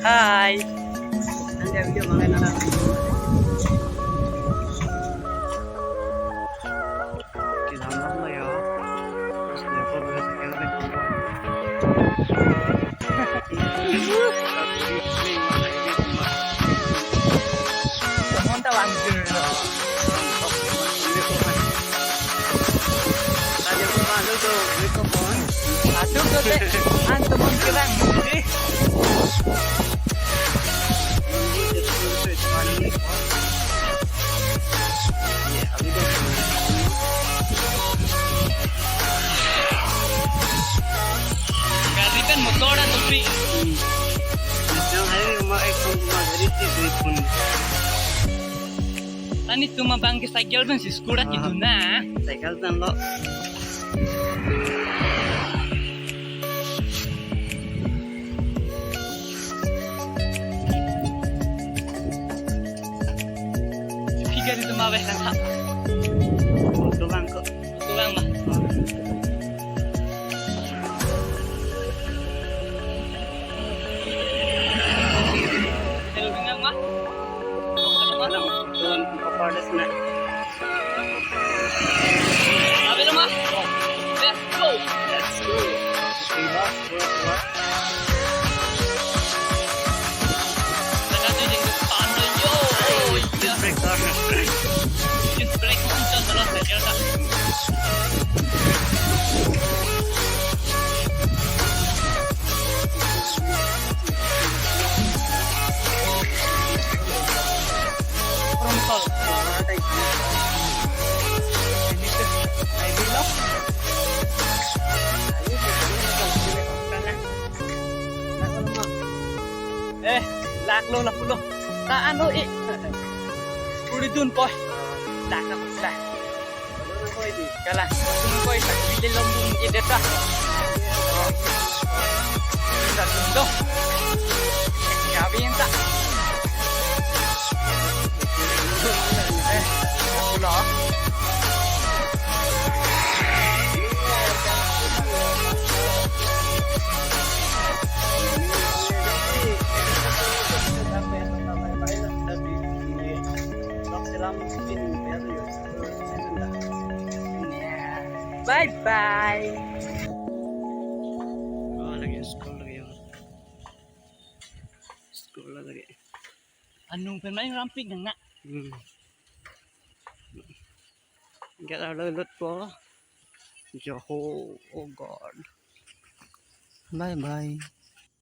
Hai. Nanti video makan anak. Kita lah ya. Terus dia kok bisa kelek. Teman tak lanjut. Tadi aku malu tuh, mikrofon. Aduh tuh teh, teman kerang. Karikan motor atau free? Yang hari rumah aku rumah dari itu pun. Tani cuma bangkit cycle dan si skurat itu nah. Cycle tan lo. Figure itu mah kan tak. Tukang kok. Tukang mah. Hello dengan mah. Malam tuan kepada snack. Abi rumah. Let's go. Let's go. Bebas buat. Kita tu jadi pandai yo. Iya. Break corner. Just break macam terus saja dah. Rompol. Ini tu. Saya bilang. Lạc luôn là phun luôn. Ta ăn thôi. Uri dun coi. Lạc là một lạc. Cái là chúng coi phải đi lên lông dung gì đấy ta. Là chúng đâu. Cả viên ta. Aku lo. Bye bye. Oh, lagi scroll lagi. Scroll lagi. Anong pemain ramping nga. Get out of the po. Oh God. Bye bye.